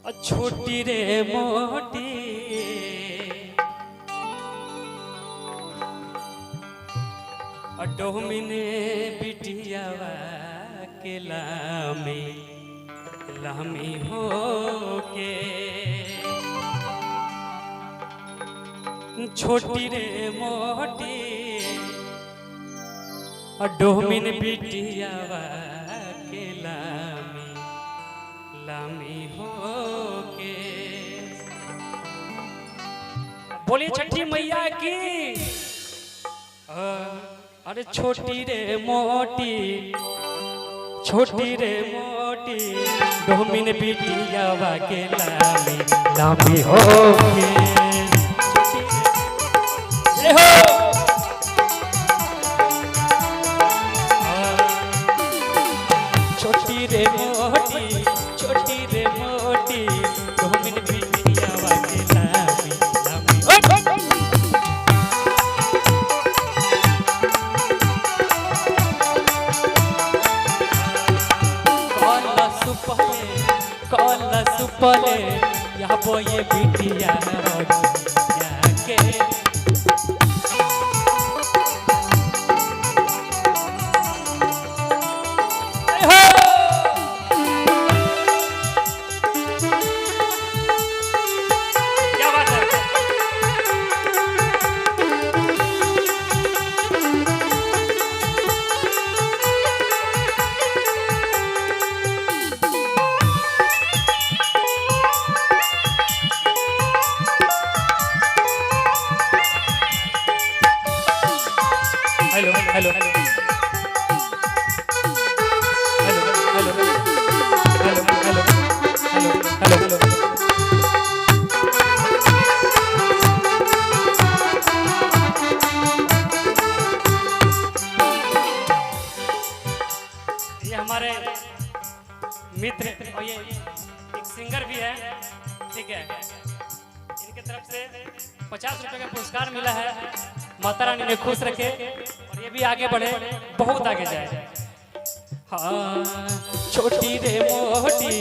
छोटी रे मोटी डोमिने बिटियावा के लामी लामी हो के छोटी रे मोटी डोमिन बिटियावा के लामी लामी हो के। बोलिए छठी मैया की। अरे छोटी रे मोटी डोमिन बिटियावा के लामी लामी हो के। छोटी रे मोटी डोमिन बिटियावा के लामी लामी कॉल सुपले यहाँ पर ये बिटिया के क्या बात है। Hello hello hello hello hello hello hello hello. ये हमारे मित्र और ये एक सिंगर भी है, ठीक है। इनके तरफ से 50 रुपए का पुरस्कार मिला है। माता रानी ने खुश रखे और ये भी आगे बढ़े, बहुत आगे जाए। हाँ छोटी रे मोटी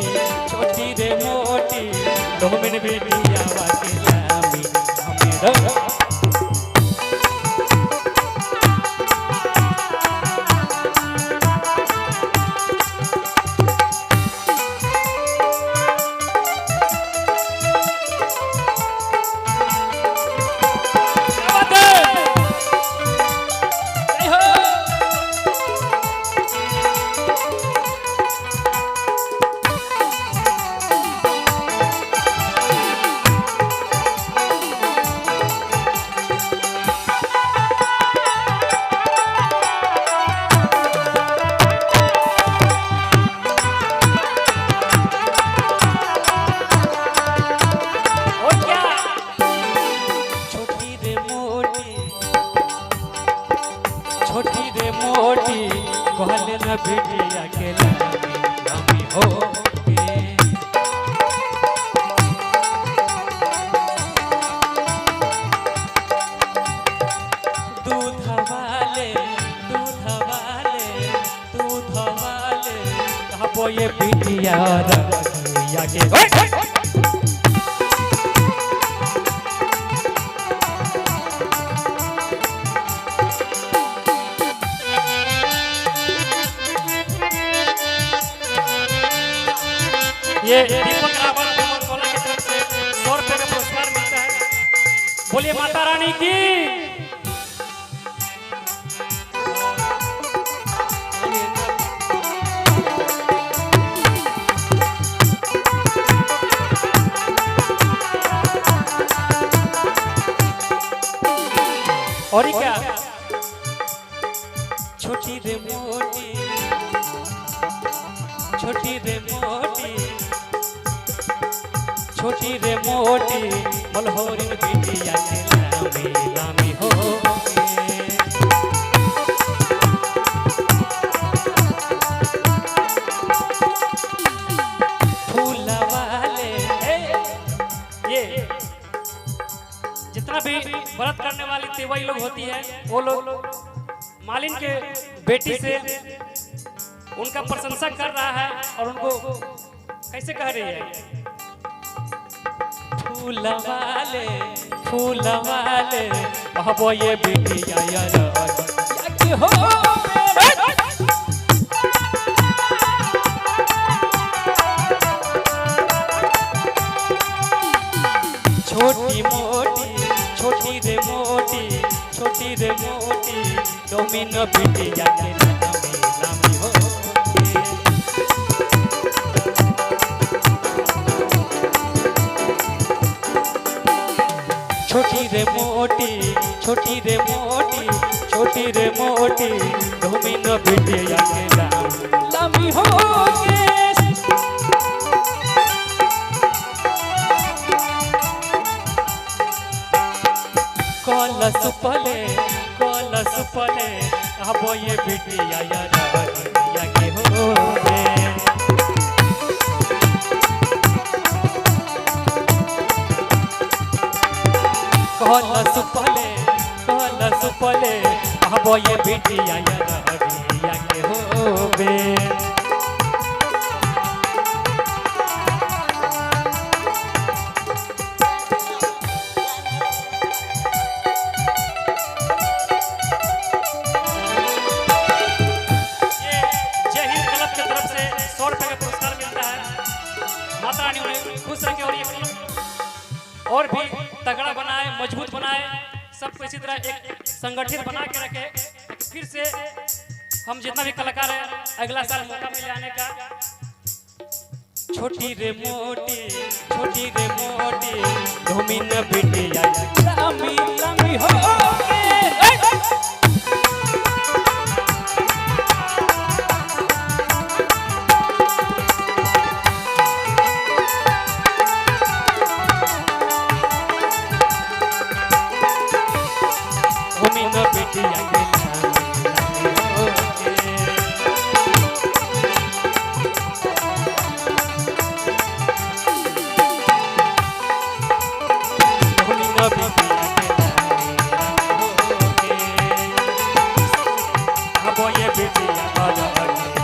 डोमिन बिटियावा के लामी लामी कहले न बिटिया के लामी लामी हो के। दूध वाले कहबो ये बिटिया रखिया के। ये दीपक रावल कोला की तरफ से 100 रुपए का पुरस्कार मिलता है। बोलिए माता रानी की। और क्या छोटी रे मोटी मलहोरी बिटिया के लामी लामी हो के। फूल वाले ये जितना भी व्रत करने वाली तिवारी लोग होती है, वो लोग मालिन के बेटी से उनका प्रशंसा कर रहा है और उनको कैसे कह रही है। फूलवाले फूलवाले कहबो ये बिटिया यार याकी हो छोटी मोटी छोटी रे मोटी डोमिनो बिटिया के नामी हो छोटी रे मोटी डोमिनो बिटिया के नामी हो कलश पले कहबो ये बिटिया यार के हो कलश पले कहबो ये बिटिया यार के होबे खुश रखे और ये और भी तगड़ा बनाए मजबूत बनाए सबको इसी तरह एक संगठित बना के रखे फिर से हम जितना भी कलाकार है अगला साल मौका मिले आने का छोटी रे मोटी धूमिन बिटिया लामी हो ये बिटिया